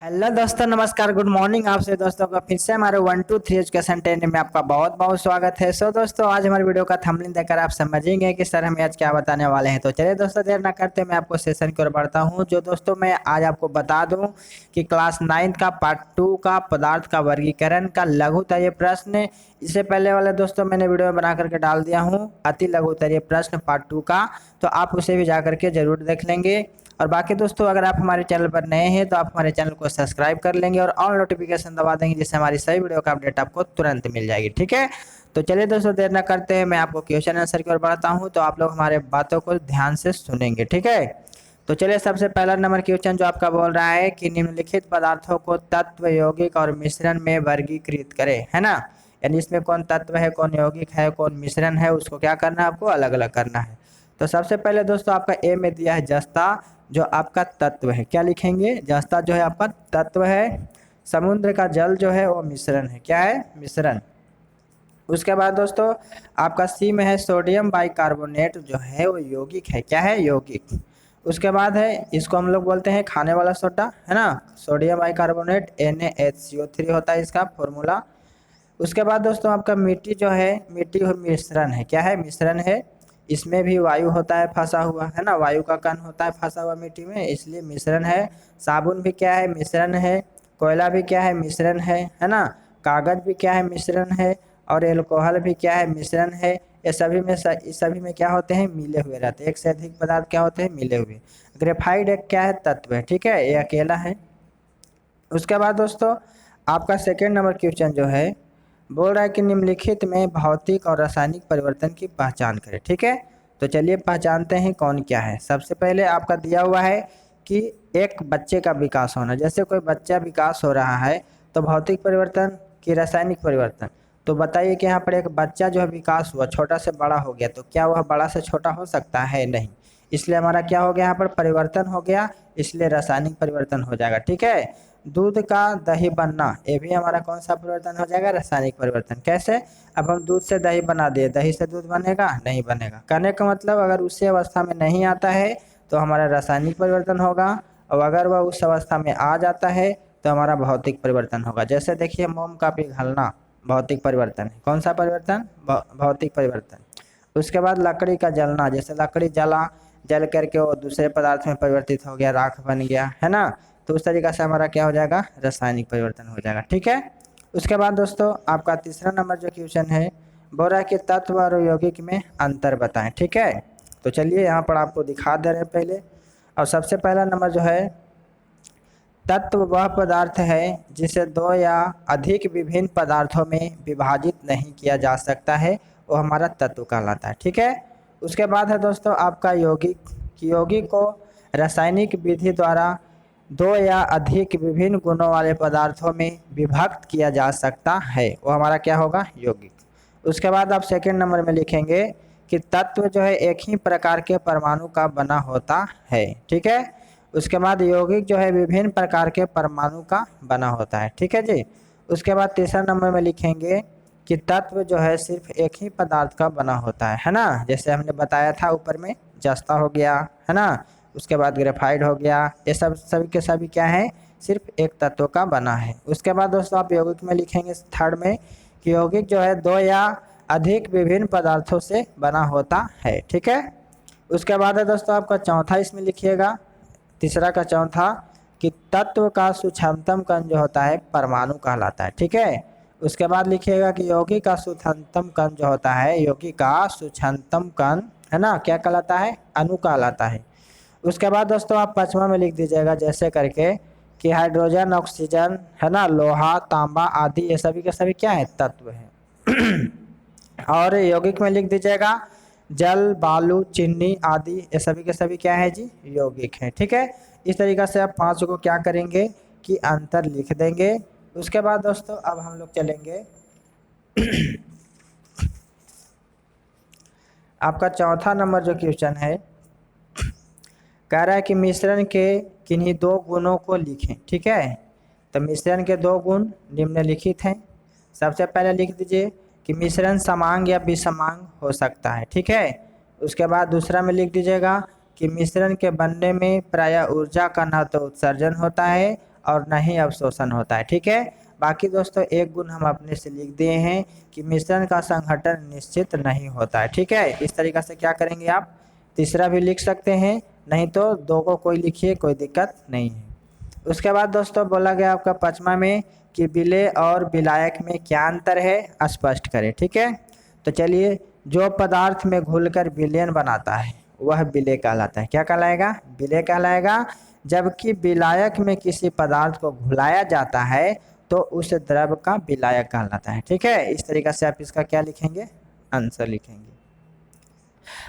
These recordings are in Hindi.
हेलो दोस्तों, नमस्कार, गुड मॉर्निंग। आपसे दोस्तों का फिर से हमारे 1 2 3 एजुकेशन ट्रेनिंग में आपका बहुत बहुत स्वागत है। दोस्तों, आज हमारी वीडियो का थंबनेल देखकर आप समझेंगे कि सर हमें आज क्या बताने वाले हैं। तो चलिए दोस्तों, देर ना करते मैं आपको सेशन की ओर बढ़ता हूं। जो दोस्तों मैं आज आपको बता दूं कि क्लास 9 का पार्ट 2 का पदार्थ का वर्गीकरण का लघुत्तरीय प्रश्न, इससे पहले वाले दोस्तों मैंने वीडियो बना करके डाल दिया हूँ अति लघुत्तरीय प्रश्न पार्ट 2 का, तो आप उसे भी जा करके जरूर देख लेंगे। और बाकी दोस्तों, अगर आप हमारे चैनल पर नए हैं तो आप हमारे चैनल को सब्सक्राइब कर लेंगे और ऑल नोटिफिकेशन दबा देंगे, जिससे हमारी सभी वीडियो का अपडेट आपको तुरंत मिल जाएगी। ठीक है, तो चलिए दोस्तों, देर न करते हैं मैं आपको क्वेश्चन आंसर की ओर बढ़ाता हूँ, तो आप लोग हमारे बातों को ध्यान से सुनेंगे। ठीक है, तो चलिए सबसे पहला नंबर क्वेश्चन जो आपका बोल रहा है कि निम्नलिखित पदार्थों को तत्व, यौगिक और मिश्रण में वर्गीकृत करें, है ना। यानी इसमें कौन तत्व है, कौन यौगिक है, कौन मिश्रण है, उसको क्या करना है, आपको अलग अलग करना है। तो सबसे पहले दोस्तों आपका ए में दिया है जस्ता, जो आपका तत्व है। क्या लिखेंगे, जस्ता जो है आपका तत्व है। समुद्र का जल जो है वो मिश्रण है। क्या है, मिश्रण। उसके बाद दोस्तों आपका सी में है सोडियम बाइकार्बोनेट, जो है वो यौगिक है। क्या है, यौगिक। उसके बाद है, इसको हम लोग बोलते हैं खाने वाला सोडा, है ना। सोडियम बाइकार्बोनेट NaHCO3 होता है इसका फॉर्मूला। उसके बाद दोस्तों आपका मिट्टी जो है, मिट्टी और मिश्रण है। क्या है, मिश्रण है। इसमें भी वायु होता है फंसा हुआ, है ना। वायु का कण होता है फंसा हुआ मिट्टी में, इसलिए मिश्रण है। साबुन भी क्या है, मिश्रण है। कोयला भी क्या है, मिश्रण है ना। कागज भी क्या है, मिश्रण है। और एल्कोहल भी क्या है, मिश्रण है। ये सभी में इस सभी में क्या होते हैं, मिले हुए रहते हैं। एक से अधिक पदार्थ क्या होते हैं, मिले हुए। ग्रेफाइड एक क्या है, तत्व है। ठीक है, ये अकेला है। उसके बाद दोस्तों आपका सेकेंड नंबर क्वेश्चन जो है बोल रहा है कि निम्नलिखित में भौतिक और रासायनिक परिवर्तन की पहचान करें। ठीक है, तो चलिए पहचानते हैं कौन क्या है। सबसे पहले आपका दिया हुआ है कि एक बच्चे का विकास होना। जैसे कोई बच्चा विकास हो रहा है तो भौतिक परिवर्तन की रासायनिक परिवर्तन। तो बताइए कि यहाँ पर एक बच्चा जो है विकास हुआ, छोटा से बड़ा हो गया, तो क्या वह बड़ा से छोटा हो सकता है, नहीं। इसलिए हमारा क्या हो गया, यहाँ पर परिवर्तन हो गया, इसलिए रासायनिक परिवर्तन हो जाएगा। ठीक है, दूध का दही बनना, ये भी हमारा कौन सा परिवर्तन हो जाएगा, रासायनिक परिवर्तन। कैसे, अब हम दूध से दही बना दिए, दही से दूध बनेगा, नहीं बनेगा। कहने का मतलब अगर उसी अवस्था में नहीं आता है तो हमारा रासायनिक परिवर्तन होगा, और अगर वह उस अवस्था में आ जाता है तो हमारा भौतिक परिवर्तन होगा। जैसे देखिए मोम का पिघलना भौतिक परिवर्तन है। कौन सा परिवर्तन, भौतिक परिवर्तन। उसके बाद लकड़ी का जलना, जैसे लकड़ी जल करके वो दूसरे पदार्थ में परिवर्तित हो गया, राख बन गया, है ना। तो उस तरीका से हमारा क्या हो जाएगा, रासायनिक परिवर्तन हो जाएगा। ठीक है, उसके बाद दोस्तों आपका तीसरा नंबर जो क्वेश्चन है बोल रहा है कि तत्व और यौगिक में अंतर बताएं। ठीक है, तो चलिए यहाँ पर आपको दिखा दे रहे हैं पहले। और सबसे पहला नंबर जो है, तत्व वह पदार्थ है जिसे दो या अधिक विभिन्न पदार्थों में विभाजित नहीं किया जा सकता है, वो हमारा तत्व कहलाता है। ठीक है, उसके बाद है दोस्तों आपका यौगिक। यौगिक को रासायनिक विधि द्वारा दो या अधिक विभिन्न गुणों वाले पदार्थों में विभक्त किया जा सकता है, वो हमारा क्या होगा, यौगिक। उसके बाद आप सेकंड नंबर में लिखेंगे कि तत्व जो है एक ही प्रकार के परमाणु का बना होता है। ठीक है, उसके बाद यौगिक जो है विभिन्न प्रकार के परमाणु का बना होता है। ठीक है जी। उसके बाद तीसरा नंबर में लिखेंगे कि तत्व जो है सिर्फ एक ही पदार्थ का बना होता है ना। जैसे हमने बताया था ऊपर में, जस्ता हो गया, है ना। उसके बाद ग्रेफाइड हो गया, ये सब सभी के सभी क्या है, सिर्फ एक तत्व का बना है। उसके बाद दोस्तों आप यौगिक में लिखेंगे थर्ड में कि यौगिक जो है दो या अधिक विभिन्न पदार्थों से बना होता है। ठीक है, उसके बाद है दोस्तों आपका चौथा इसमें लिखिएगा, तीसरा का चौथा, कि तत्व का सूक्ष्मतम कण जो होता है परमाणु कहलाता है। ठीक है, उसके बाद लिखिएगा कि यौगिक का सूक्ष्मतम कण जो होता है, यौगिक का सूक्ष्मतम कण, है ना, क्या कहलाता है, अणु कहलाता है। उसके बाद दोस्तों आप पांचवा में लिख दीजिएगा जैसे करके कि हाइड्रोजन, ऑक्सीजन, है ना, लोहा, तांबा आदि, ये सभी के सभी क्या है, तत्व है। और यौगिक में लिख दीजिएगा जल, बालू, चीनी आदि, ये सभी के सभी क्या है जी, यौगिक है। ठीक है, इस तरीका से आप पांच को क्या करेंगे कि अंतर लिख देंगे। उसके बाद दोस्तों अब हम लोग चलेंगे आपका चौथा नंबर जो क्वेश्चन है, कह रहा है कि मिश्रण के किन्हीं दो गुणों को लिखें। ठीक है, तो मिश्रण के दो गुण निम्नलिखित हैं। सबसे पहले लिख दीजिए कि मिश्रण समांग या विसमांग हो सकता है। ठीक है, उसके बाद दूसरा में लिख दीजिएगा कि मिश्रण के बनने में प्रायः ऊर्जा का न तो उत्सर्जन होता है और न ही अवशोषण होता है। ठीक है, बाकी दोस्तों एक गुण हम अपने से लिख दिए हैं कि मिश्रण का संघटन निश्चित नहीं होता है। ठीक है, इस तरीक़ा से क्या करेंगे आप तीसरा भी लिख सकते हैं, नहीं तो दो को कोई लिखिए, कोई दिक्कत नहीं है। उसके बाद दोस्तों बोला गया आपका पाँचवा में कि विलेय और विलायक में क्या अंतर है, स्पष्ट करें। ठीक है, तो चलिए, जो पदार्थ में घुलकर विलयन बनाता है वह विलेय कहलाता है। क्या कहलाएगा, विलेय कहलाएगा। जबकि विलायक में किसी पदार्थ को घुलाया जाता है तो उस द्रव का विलायक कहलाता है। ठीक है, इस तरीक़ा से आप इसका क्या लिखेंगे, आंसर लिखेंगे।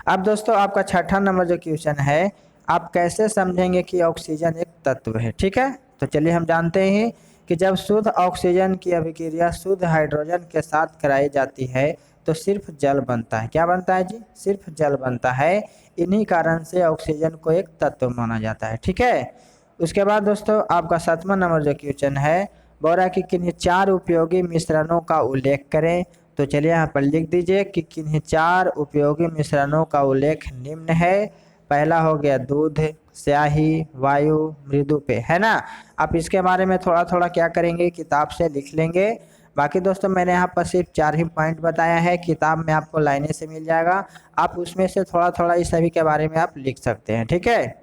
अब दोस्तों आपका छठा नंबर जो क्वेश्चन है, आप कैसे समझेंगे कि ऑक्सीजन एक तत्व है। ठीक है, तो चलिए हम जानते हैं कि जब शुद्ध ऑक्सीजन की अभिक्रिया शुद्ध हाइड्रोजन के साथ कराई जाती है तो सिर्फ जल बनता है। क्या बनता है जी, सिर्फ जल बनता है। इन्हीं कारण से ऑक्सीजन को एक तत्व माना जाता है। ठीक है, उसके बाद दोस्तों आपका सातवां नंबर जो क्वेश्चन है, बोल रहा है कि किन्हीं 4 उपयोगी मिश्रणों का उल्लेख करें। तो चलिए यहाँ पर लिख दीजिए कि किन्हीं 4 उपयोगी मिश्रणों का उल्लेख निम्न है। पहला हो गया दूध, स्याही, वायु, मृदु पेय, है ना। आप इसके बारे में थोड़ा थोड़ा क्या करेंगे, किताब से लिख लेंगे। बाकी दोस्तों मैंने यहाँ पर सिर्फ 4 ही पॉइंट बताया है, किताब में आपको लाइनें से मिल जाएगा, आप उसमें से थोड़ा थोड़ा इस सभी के बारे में आप लिख सकते हैं। ठीक है,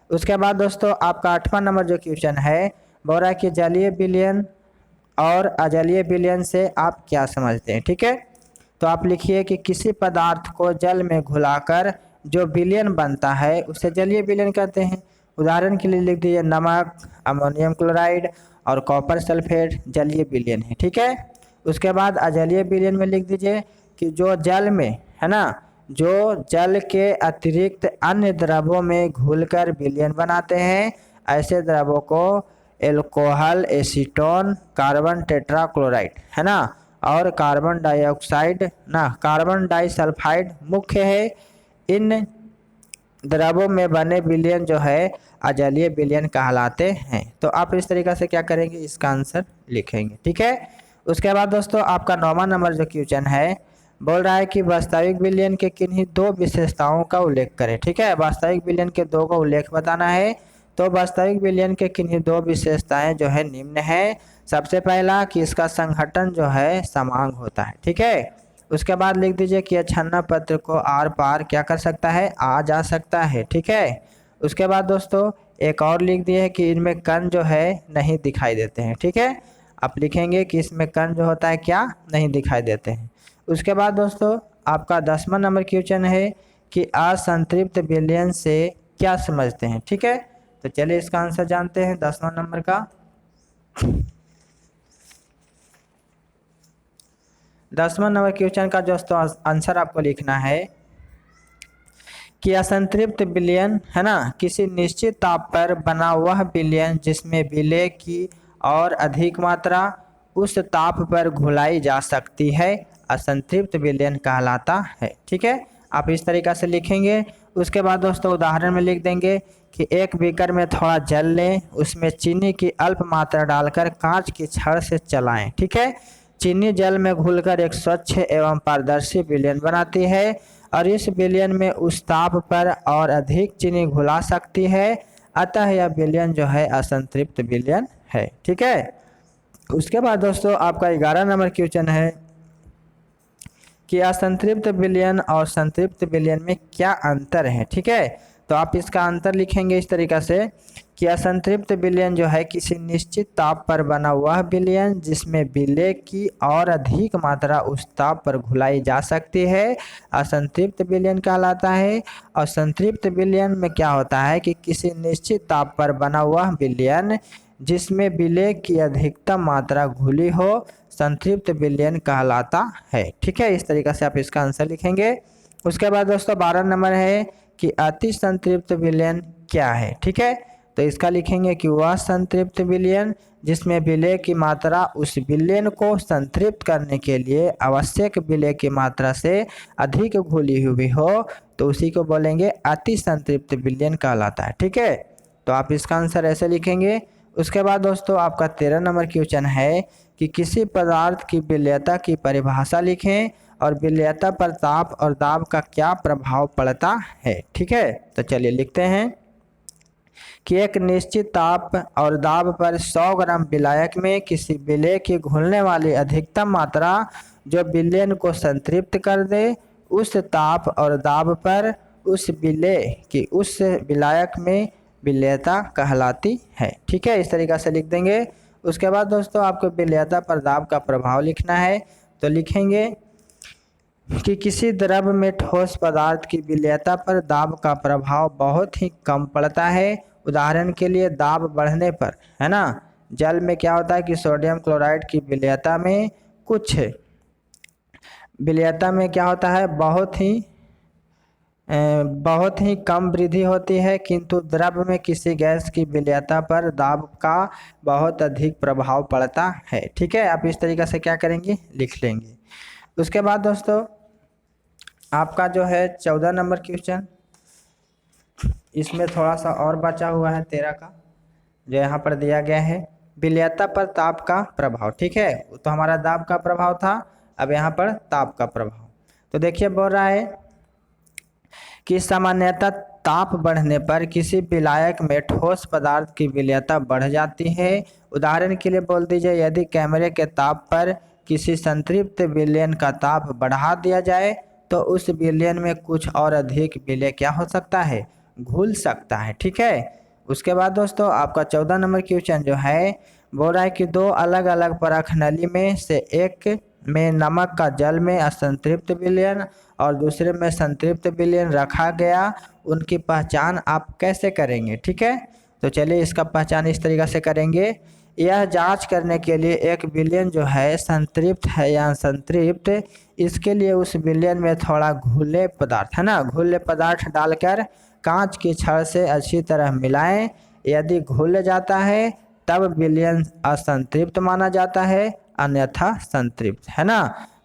उसके बाद दोस्तों आपका 8वां नंबर जो क्वेश्चन है, बोल रहा है कि जलीय विलयन और अजलीय विलयन से आप क्या समझते हैं। ठीक है, तो आप लिखिए कि किसी पदार्थ को जल में घुलाकर जो विलयन बनता है उसे जलीय विलयन कहते हैं। उदाहरण के लिए लिख दीजिए नमक, अमोनियम क्लोराइड और कॉपर सल्फेट जलीय विलयन है। ठीक है, उसके बाद अजलीय विलयन में लिख दीजिए कि जो जल में, है ना, जो जल के अतिरिक्त अन्य द्रवों में घुलकर विलयन बनाते हैं, ऐसे द्रवों को एल्कोहल, एसीटोन, कार्बन टेट्राक्लोराइड, है ना, और कार्बन डाइऑक्साइड ना, कार्बन डाइसल्फाइड मुख्य है। इन द्रवों में बने विलयन जो है अजलीय विलयन कहलाते हैं। तो आप इस तरीक़ा से क्या करेंगे, इसका आंसर लिखेंगे। ठीक है, उसके बाद दोस्तों आपका 9वां नंबर जो क्वेश्चन है, बोल रहा है कि वास्तविक विलयन के किन्हीं 2 विशेषताओं का उल्लेख करें। ठीक है, वास्तविक विलयन के 2 का उल्लेख बताना है। तो वास्तविक विलयन के किन्हीं 2 विशेषताएं जो है निम्न है। सबसे पहला कि इसका संघटन जो है समांग होता है। ठीक है, उसके बाद लिख दीजिए कि अछन्ना पत्र को आर पार क्या कर सकता है, आ जा सकता है। ठीक है, उसके बाद दोस्तों एक और लिख दिए कि इनमें कण जो है नहीं दिखाई देते हैं। ठीक है, आप लिखेंगे कि इसमें कण जो होता है क्या नहीं दिखाई देते हैं। उसके बाद दोस्तों आपका 10वां नंबर क्वेश्चन है कि असंतृप्त विलयन से क्या समझते हैं। ठीक है, तो चलिए इसका आंसर जानते हैं 10वां नंबर का। 10वां नंबर क्वेश्चन का दोस्तों आंसर आपको लिखना है कि असंतृप्त विलयन, है ना, किसी निश्चित ताप पर बना वह विलयन जिसमें विलेय की और अधिक मात्रा उस ताप पर घुलाई जा सकती है, असंतृप्त विलयन कहलाता है। ठीक है, आप इस तरीक़ा से लिखेंगे। उसके बाद दोस्तों उदाहरण में लिख देंगे कि एक बीकर में थोड़ा जल लें, उसमें चीनी की अल्प मात्रा डालकर कांच की छड़ से चलाएं। ठीक है, चीनी जल में घुलकर एक स्वच्छ एवं पारदर्शी विलयन बनाती है और इस विलयन में उस ताप पर और अधिक चीनी घुला सकती है, अतः यह विलयन जो है असंतृप्त विलयन है। ठीक है, उसके बाद दोस्तों आपका 11 नंबर क्वेश्चन है कि असंतृप्त विलयन और संतृप्त विलयन में क्या अंतर है। ठीक है, तो आप इसका अंतर लिखेंगे इस तरीक़ा से कि असंतृप्त विलयन जो है किसी निश्चित ताप पर बना वह विलयन जिसमें विलेय की और अधिक मात्रा उस ताप पर घुलाई जा सकती है, असंतृप्त विलयन कहलाता है। और संतृप्त विलयन में क्या होता है कि किसी निश्चित ताप पर बना वह विलयन जिसमें विलेय की अधिकतम मात्रा घुली हो, संतृप्त विलयन कहलाता है। ठीक है, इस तरीक़ा से आप इसका आंसर लिखेंगे। उसके बाद दोस्तों 12 नंबर है कि अति संतृप्त विलयन क्या है। ठीक है, तो इसका लिखेंगे कि वह संतृप्त विलयन जिसमें विलेय की मात्रा उस विलयन को संतृप्त करने के लिए आवश्यक विलेय की मात्रा से अधिक घुली हुई हो, तो उसी को बोलेंगे अति संतृप्त विलयन कहलाता है। ठीक है, तो आप इसका आंसर ऐसे लिखेंगे। उसके बाद दोस्तों आपका 13 नंबर क्वेश्चन है कि किसी पदार्थ की विलेयता की परिभाषा लिखें और विलेयता पर ताप और दाब का क्या प्रभाव पड़ता है। ठीक है, तो चलिए लिखते हैं कि एक निश्चित ताप और दाब पर 100 ग्राम विलायक में किसी विलेय की घुलने वाली अधिकतम मात्रा जो विलयन को संतृप्त कर दे, उस ताप और दाब पर उस विलेय की उस विलायक में विलेयता कहलाती है। ठीक है, इस तरीक़ा से लिख देंगे। उसके बाद दोस्तों आपको विलेयता पर दाब का प्रभाव लिखना है, तो लिखेंगे कि किसी द्रव में ठोस पदार्थ की विलेयता पर दाब का प्रभाव बहुत ही कम पड़ता है। उदाहरण के लिए दाब बढ़ने पर, है ना, जल में क्या होता है कि सोडियम क्लोराइड की विलेयता में क्या होता है, बहुत ही कम वृद्धि होती है, किंतु द्रव में किसी गैस की विलेयता पर दाब का बहुत अधिक प्रभाव पड़ता है। ठीक है, आप इस तरीक़े से क्या करेंगे, लिख लेंगे। उसके बाद दोस्तों आपका जो है 14 नंबर क्वेश्चन, इसमें थोड़ा सा और बचा हुआ है 13 का, जो यहाँ पर दिया गया है विलेयता पर ताप का प्रभाव। ठीक है, तो हमारा दाब का प्रभाव था, अब यहाँ पर ताप का प्रभाव। तो देखिए बोल रहा है कि सामान्यतः ताप बढ़ने पर किसी विलायक में ठोस पदार्थ की विलेयता बढ़ जाती है। उदाहरण के लिए बोल दीजिए, यदि कैमरे के ताप पर किसी संतृप्त विलयन का ताप बढ़ा दिया जाए तो उस विलयन में कुछ और अधिक विलय क्या हो सकता है, घुल सकता है। ठीक है, उसके बाद दोस्तों आपका 14 नंबर क्वेश्चन जो है बोल रहा है कि दो अलग अलग परख नली में से एक में नमक का जल में असंतृप्त विलयन और दूसरे में संतृप्त विलयन रखा गया, उनकी पहचान आप कैसे करेंगे। ठीक है, तो चलिए इसका पहचान इस तरीक़ा से करेंगे। यह जांच करने के लिए एक विलयन जो है संतृप्त है या असंतृप्त, इसके लिए उस विलयन में थोड़ा घुले पदार्थ, है ना, घुले पदार्थ डालकर कांच की छड़ से अच्छी तरह मिलाएं। यदि घुल जाता है तब विलयन असंतृप्त माना जाता है, अन्यथा संतृप्त, है ना।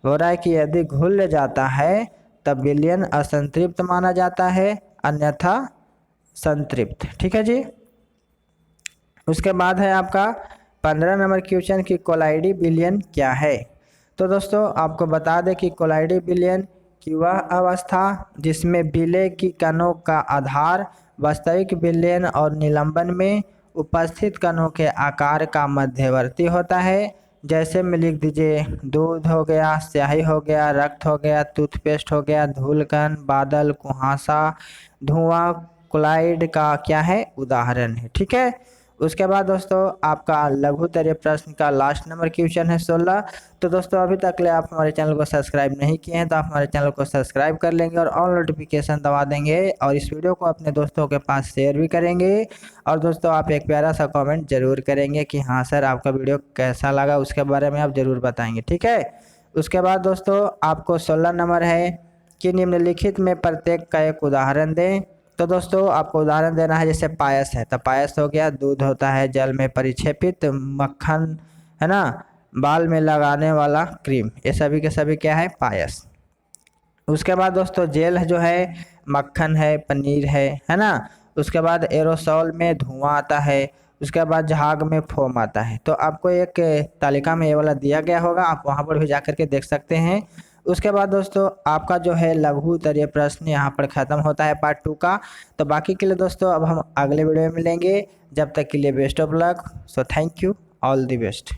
हो रहा है कि यदि घुल जाता है तब विलयन असंतृप्त माना जाता है, अन्यथा संतृप्त। ठीक है जी। उसके बाद है आपका 15 नंबर क्वेश्चन की कोलाइडी विलयन क्या है। तो दोस्तों आपको बता दें कि कोलाइडी विलयन की वह अवस्था जिसमें विलेय की कणों का आधार वास्तविक विलयन और निलंबन में उपस्थित कणों के आकार का मध्यवर्ती होता है। जैसे में लिख दीजिए, दूध हो गया, स्याही हो गया, रक्त हो गया, टूथपेस्ट हो गया, धूलकण, बादल, कुहासा, धुआं कोलाइड का क्या है, उदाहरण है। ठीक है, उसके बाद दोस्तों आपका लघुत्तरीय प्रश्न का लास्ट नंबर क्वेश्चन है 16। तो दोस्तों अभी तक ले आप हमारे चैनल को सब्सक्राइब नहीं किए हैं तो आप हमारे चैनल को सब्सक्राइब कर लेंगे और ऑल नोटिफिकेशन दबा देंगे और इस वीडियो को अपने दोस्तों के पास शेयर भी करेंगे। और दोस्तों आप एक प्यारा सा कमेंट जरूर करेंगे कि हाँ सर आपका वीडियो कैसा लगा, उसके बारे में आप ज़रूर बताएंगे। ठीक है, उसके बाद दोस्तों आपको 16 नंबर है कि निम्नलिखित में प्रत्येक का एक उदाहरण दें। तो दोस्तों आपको उदाहरण देना है, जैसे पायस है तो पायस हो गया, दूध होता है जल में परिक्षेपित, मक्खन है ना, बाल में लगाने वाला क्रीम, ये सभी के सभी क्या है, पायस। उसके बाद दोस्तों जेल जो है मक्खन है, पनीर है ना। उसके बाद एरोसोल में धुआं आता है, उसके बाद झाग में फोम आता है। तो आपको एक तालिका में ये वाला दिया गया होगा, आप वहाँ पर भी जा कर के देख सकते हैं। उसके बाद दोस्तों आपका जो है लघु उत्तरीय प्रश्न यहाँ पर ख़त्म होता है पार्ट 2 का। तो बाकी के लिए दोस्तों अब हम अगले वीडियो में मिलेंगे, जब तक के लिए best of luck. So thank you, all the best.